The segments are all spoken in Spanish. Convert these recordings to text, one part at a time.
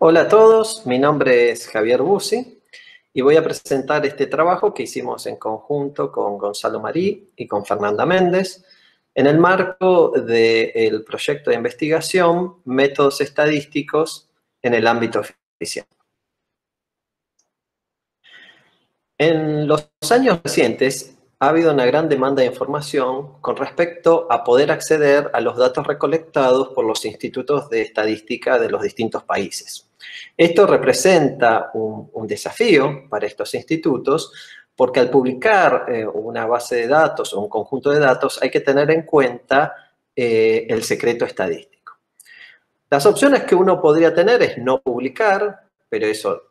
Hola a todos, mi nombre es Javier Bussi y voy a presentar este trabajo que hicimos en conjunto con Gonzalo Marí y con Fernanda Méndez en el marco del proyecto de investigación Métodos Estadísticos en el ámbito oficial. En los años recientes ha habido una gran demanda de información con respecto a poder acceder a los datos recolectados por los institutos de estadística de los distintos países. Esto representa un desafío para estos institutos porque al publicar una base de datos o un conjunto de datos hay que tener en cuenta el secreto estadístico. Las opciones que uno podría tener es no publicar, pero eso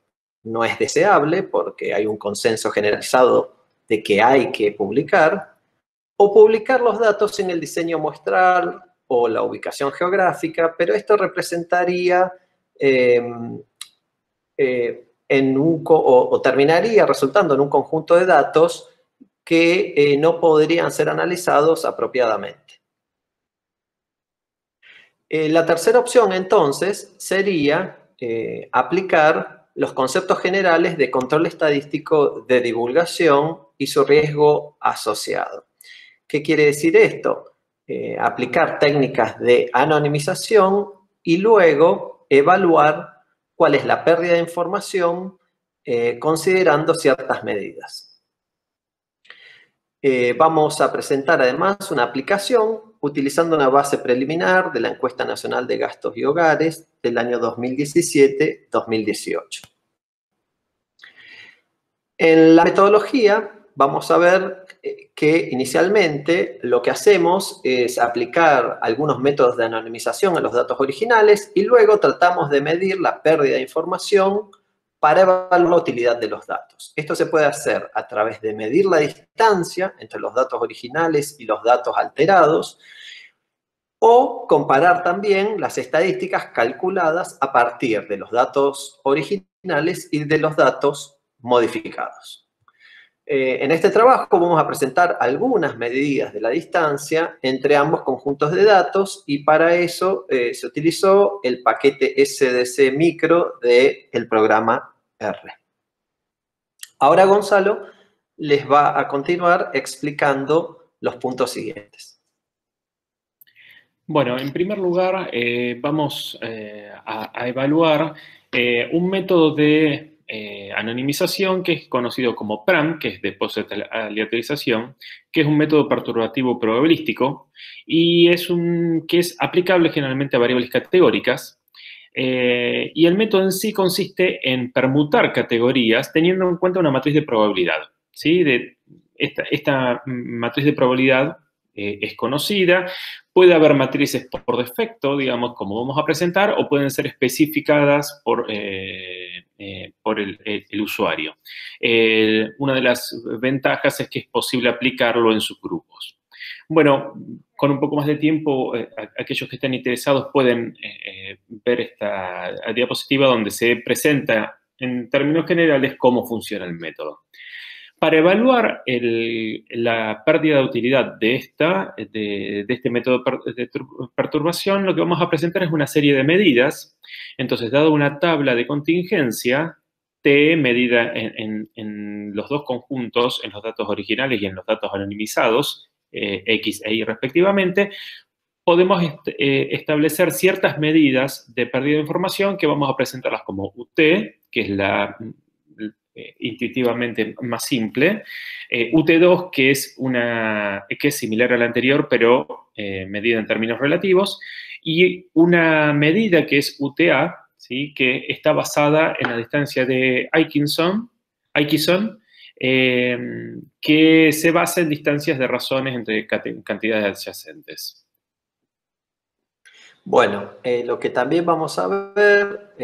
no es deseable porque hay un consenso generalizado de que hay que publicar, o publicar los datos en el diseño muestral o la ubicación geográfica, pero esto representaría terminaría resultando en un conjunto de datos que no podrían ser analizados apropiadamente. La tercera opción, entonces, sería aplicar los conceptos generales de control estadístico de divulgación y su riesgo asociado. ¿Qué quiere decir esto? Aplicar técnicas de anonimización y luego evaluar cuál es la pérdida de información considerando ciertas medidas. Vamos a presentar además una aplicación utilizando una base preliminar de la Encuesta Nacional de Gastos y Hogares del año 2017-2018. En la metodología vamos a ver que inicialmente lo que hacemos es aplicar algunos métodos de anonimización a los datos originales y luego tratamos de medir la pérdida de información para evaluar la utilidad de los datos. Esto se puede hacer a través de medir la distancia entre los datos originales y los datos alterados o comparar también las estadísticas calculadas a partir de los datos originales y de los datos modificados. En este trabajo vamos a presentar algunas medidas de la distancia entre ambos conjuntos de datos y para eso se utilizó el paquete SDC micro del programa R. Ahora Gonzalo les va a continuar explicando los puntos siguientes. Bueno, en primer lugar vamos a evaluar un método de anonimización que es conocido como PRAM, que es Deposit Aleatorización, que es un método perturbativo probabilístico y que es aplicable generalmente a variables categóricas. Y el método en sí consiste en permutar categorías teniendo en cuenta una matriz de probabilidad, ¿sí? Esta matriz de probabilidad es conocida, puede haber matrices por defecto, digamos, como vamos a presentar, o pueden ser especificadas por el usuario. Una de las ventajas es que es posible aplicarlo en subgrupos. Bueno, con un poco más de tiempo, aquellos que estén interesados pueden ver esta diapositiva donde se presenta en términos generales cómo funciona el método. Para evaluar la pérdida de utilidad de este método de perturbación, lo que vamos a presentar es una serie de medidas. Entonces, dado una tabla de contingencia, T medida en los dos conjuntos, en los datos originales y en los datos anonimizados, X e Y respectivamente, podemos establecer ciertas medidas de pérdida de información que vamos a presentarlas como UT, que es la intuitivamente más simple, UT2, que es similar a la anterior, pero medida en términos relativos, y una medida que es UTA, ¿sí? Que está basada en la distancia de Aikison, que se basa en distancias de razones entre cantidades adyacentes. Bueno, lo que también vamos a ver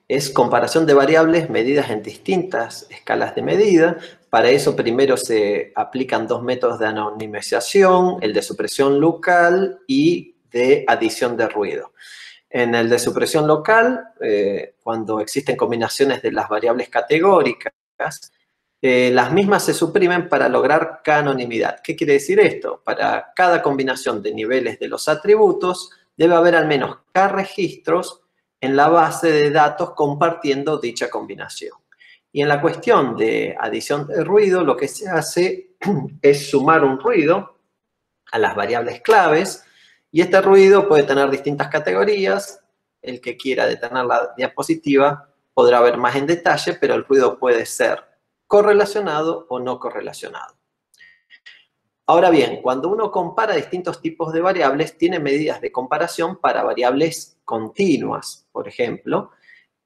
es comparación de variables medidas en distintas escalas de medida. Para eso primero se aplican dos métodos de anonimización, el de supresión local y de adición de ruido. En el de supresión local, cuando existen combinaciones de las variables categóricas, las mismas se suprimen para lograr canonimidad. ¿Qué quiere decir esto? Para cada combinación de niveles de los atributos, debe haber al menos K registros en la base de datos compartiendo dicha combinación. Y en la cuestión de adición de ruido, lo que se hace es sumar un ruido a las variables claves, y este ruido puede tener distintas categorías. El que quiera detener la diapositiva podrá ver más en detalle, pero el ruido puede ser correlacionado o no correlacionado. Ahora bien, cuando uno compara distintos tipos de variables, tiene medidas de comparación para variables continuas, por ejemplo,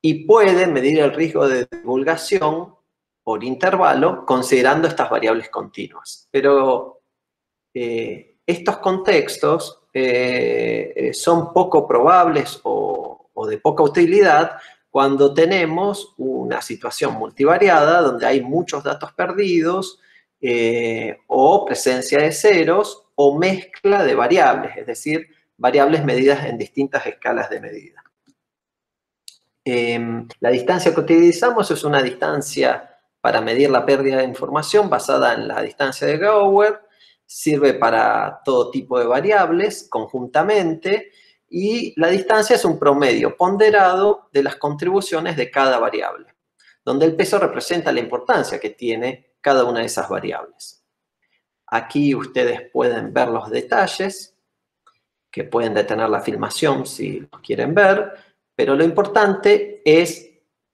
y puede medir el riesgo de divulgación por intervalo considerando estas variables continuas. Pero estos contextos son poco probables o de poca utilidad cuando tenemos una situación multivariada donde hay muchos datos perdidos, o presencia de ceros o mezcla de variables, es decir, variables medidas en distintas escalas de medida. La distancia que utilizamos es una distancia para medir la pérdida de información basada en la distancia de Gower. Sirve para todo tipo de variables conjuntamente, y la distancia es un promedio ponderado de las contribuciones de cada variable, donde el peso representa la importancia que tiene cada una de esas variables. Aquí ustedes pueden ver los detalles, que pueden detener la filmación si los quieren ver, pero lo importante es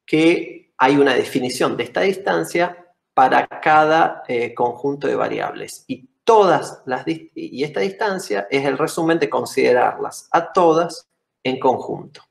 que hay una definición de esta distancia para cada conjunto de variables. Y esta distancia es el resumen de considerarlas a todas en conjunto.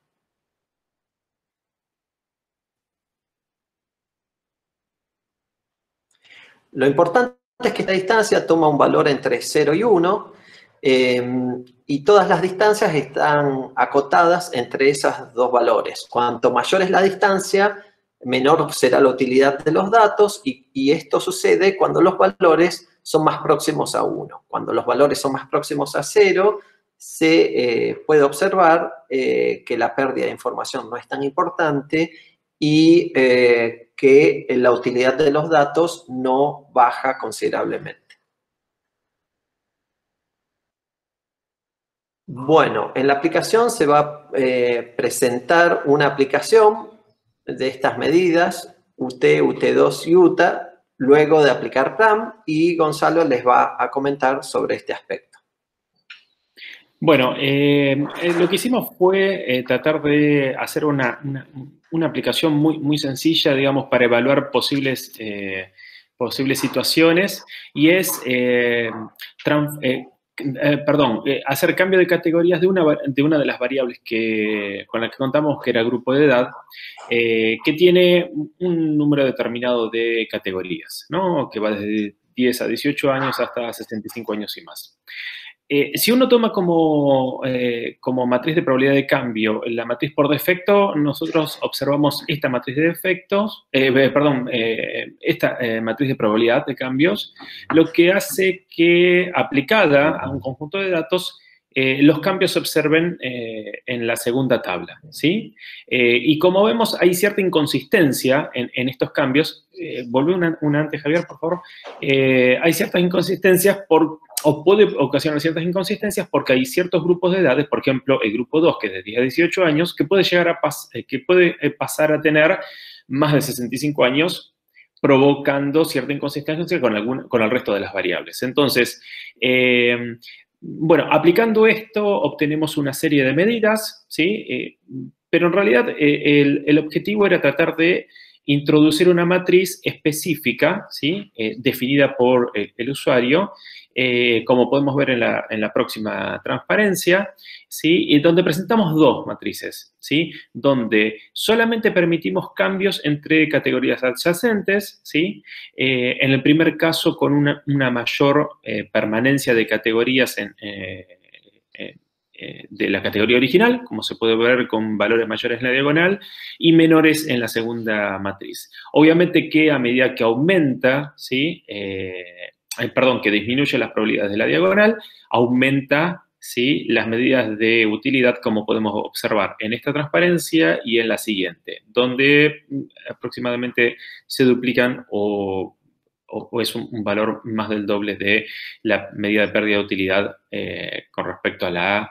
Lo importante es que esta distancia toma un valor entre 0 y 1, y todas las distancias están acotadas entre esos dos valores. Cuanto mayor es la distancia, menor será la utilidad de los datos, y esto sucede cuando los valores son más próximos a 1. Cuando los valores son más próximos a 0, se puede observar que la pérdida de información no es tan importante y que la utilidad de los datos no baja considerablemente. Bueno, en la aplicación se va a presentar una aplicación de estas medidas, UT, UT2 y UTA, luego de aplicar PRAM, y Gonzalo les va a comentar sobre este aspecto. Bueno, lo que hicimos fue tratar de hacer una aplicación muy sencilla, digamos, para evaluar posibles situaciones, y es hacer cambio de categorías de una de las variables con las que contamos, que era grupo de edad, que tiene un número determinado de categorías, ¿no? Que va desde 10 a 18 años hasta 65 años y más. Si uno toma como matriz de probabilidad de cambio la matriz por defecto, nosotros observamos esta matriz de defectos, esta matriz de probabilidad de cambios, lo que hace que, aplicada a un conjunto de datos, los cambios se observen en la segunda tabla, ¿sí? Y como vemos, hay cierta inconsistencia en estos cambios. Volvé una antes, Javier, por favor. Hay ciertas inconsistencias o puede ocasionar ciertas inconsistencias porque hay ciertos grupos de edades, por ejemplo, el grupo 2, que es de 10 a 18 años, que puede pasar a tener más de 65 años, provocando cierta inconsistencia con el resto de las variables. Entonces, bueno, aplicando esto obtenemos una serie de medidas, ¿sí? Pero en realidad el objetivo era tratar de introducir una matriz específica, ¿sí? Definida por el usuario, como podemos ver en la próxima transparencia, ¿sí? Y donde presentamos dos matrices, ¿sí? Donde solamente permitimos cambios entre categorías adyacentes, ¿sí? En el primer caso, con una mayor permanencia de categorías de la categoría original, como se puede ver con valores mayores en la diagonal, y menores en la segunda matriz. Obviamente que a medida que aumenta, ¿sí? Que disminuye las probabilidades de la diagonal, aumenta, ¿sí? Las medidas de utilidad, como podemos observar en esta transparencia y en la siguiente, donde aproximadamente se duplican o es un valor más del doble de la medida de pérdida de utilidad con respecto a la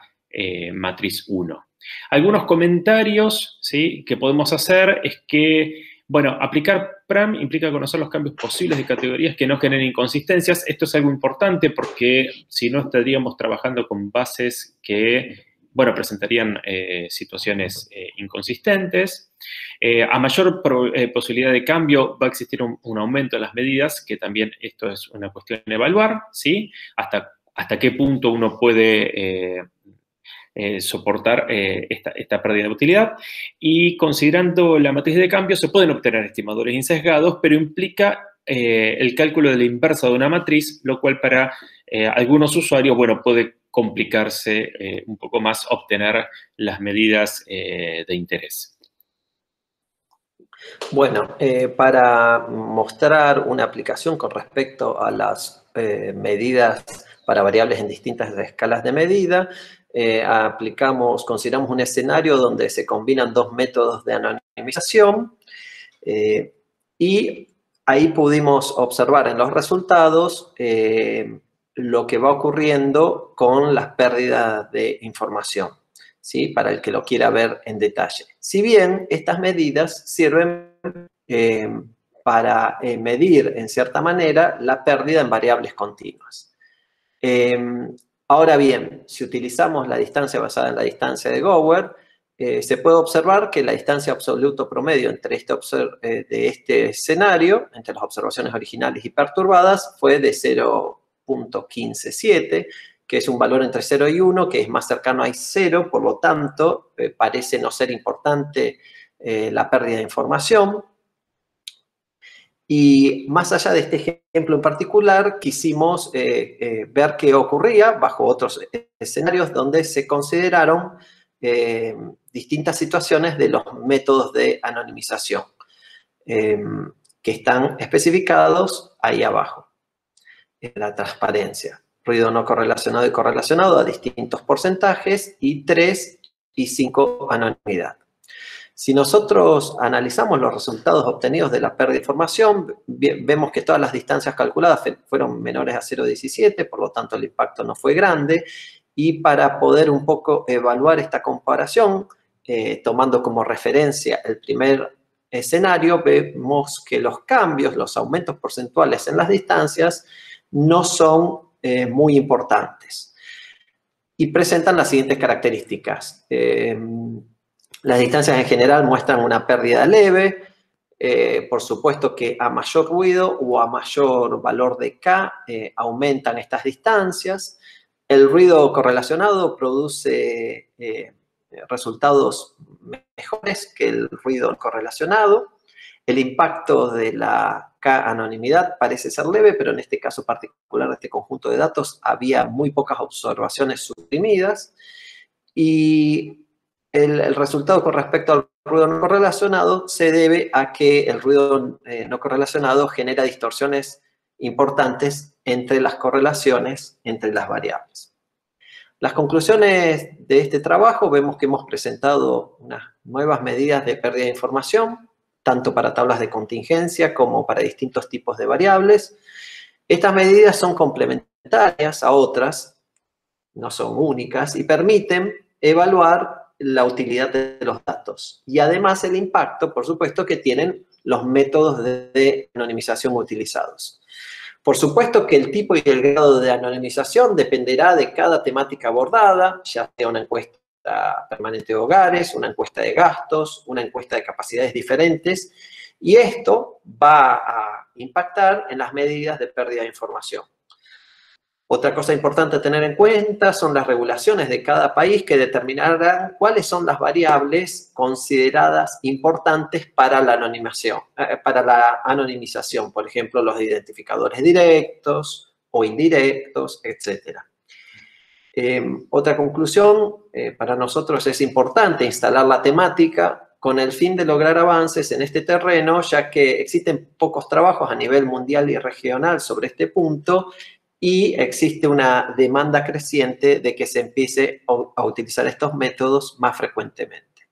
matriz 1. Algunos comentarios, ¿sí?, que podemos hacer es que, bueno, aplicar PRAM implica conocer los cambios posibles de categorías que no generen inconsistencias. Esto es algo importante porque si no estaríamos trabajando con bases que, bueno, presentarían situaciones inconsistentes. A mayor posibilidad de cambio va a existir un aumento en las medidas, que también esto es una cuestión de evaluar, ¿sí? Hasta qué punto uno puede soportar esta pérdida de utilidad. Y considerando la matriz de cambio, se pueden obtener estimadores insesgados, pero implica el cálculo de la inversa de una matriz, lo cual para algunos usuarios, bueno, puede complicarse un poco más obtener las medidas de interés. Bueno, para mostrar una aplicación con respecto a las medidas para variables en distintas escalas de medida, consideramos un escenario donde se combinan dos métodos de anonimización y ahí pudimos observar en los resultados lo que va ocurriendo con las pérdidas de información, ¿sí? Para el que lo quiera ver en detalle. Si bien estas medidas sirven para medir, en cierta manera, la pérdida en variables continuas. Ahora bien, si utilizamos la distancia basada en la distancia de Gower, se puede observar que la distancia absoluto promedio entre de este escenario, entre las observaciones originales y perturbadas, fue de 0.157, que es un valor entre 0 y 1, que es más cercano a 0, por lo tanto, parece no ser importante la pérdida de información. Y más allá de este ejemplo en particular, quisimos ver qué ocurría bajo otros escenarios donde se consideraron distintas situaciones de los métodos de anonimización que están especificados ahí abajo, en la transparencia. Ruido no correlacionado y correlacionado a distintos porcentajes y 3 y 5 anonimidad. Si nosotros analizamos los resultados obtenidos de la pérdida de información, vemos que todas las distancias calculadas fueron menores a 0.17, por lo tanto el impacto no fue grande. Y para poder un poco evaluar esta comparación, tomando como referencia el primer escenario, vemos que los cambios, los aumentos porcentuales en las distancias, no son muy importantes. Y presentan las siguientes características. Las distancias en general muestran una pérdida leve. Por supuesto que a mayor ruido o a mayor valor de K aumentan estas distancias. El ruido correlacionado produce resultados mejores que el ruido no correlacionado. El impacto de la K-anonimidad parece ser leve, pero en este caso particular de este conjunto de datos había muy pocas observaciones suprimidas. Y el resultado con respecto al ruido no correlacionado se debe a que el ruido no correlacionado genera distorsiones importantes entre las correlaciones entre las variables. Las conclusiones de este trabajo, vemos que hemos presentado unas nuevas medidas de pérdida de información, tanto para tablas de contingencia como para distintos tipos de variables. Estas medidas son complementarias a otras, no son únicas, y permiten evaluar la utilidad de los datos. Y además el impacto, por supuesto, que tienen los métodos de anonimización utilizados. Por supuesto que el tipo y el grado de anonimización dependerá de cada temática abordada, ya sea una encuesta permanente de hogares, una encuesta de gastos, una encuesta de capacidades diferentes, y esto va a impactar en las medidas de pérdida de información. Otra cosa importante a tener en cuenta son las regulaciones de cada país que determinarán cuáles son las variables consideradas importantes para la anonimización, por ejemplo, los identificadores directos o indirectos, etc. Otra conclusión, para nosotros es importante instalar la temática con el fin de lograr avances en este terreno, ya que existen pocos trabajos a nivel mundial y regional sobre este punto, y existe una demanda creciente de que se empiece a utilizar estos métodos más frecuentemente.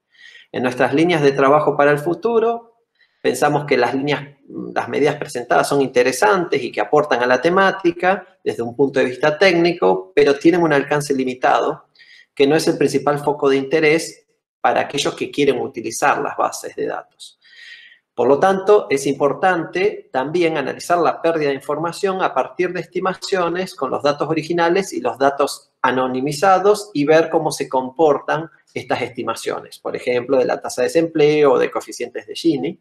En nuestras líneas de trabajo para el futuro, pensamos que las medidas presentadas son interesantes y que aportan a la temática desde un punto de vista técnico, pero tienen un alcance limitado, que no es el principal foco de interés para aquellos que quieren utilizar las bases de datos. Por lo tanto, es importante también analizar la pérdida de información a partir de estimaciones con los datos originales y los datos anonimizados y ver cómo se comportan estas estimaciones, por ejemplo, de la tasa de desempleo o de coeficientes de Gini.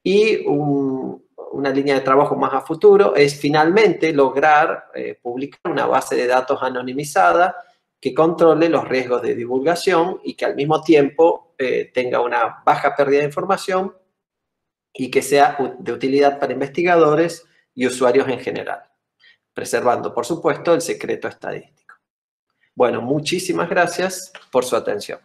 Y una línea de trabajo más a futuro es finalmente lograr publicar una base de datos anonimizada que controle los riesgos de divulgación y que al mismo tiempo tenga una baja pérdida de información y que sea de utilidad para investigadores y usuarios en general, preservando, por supuesto, el secreto estadístico. Bueno, muchísimas gracias por su atención.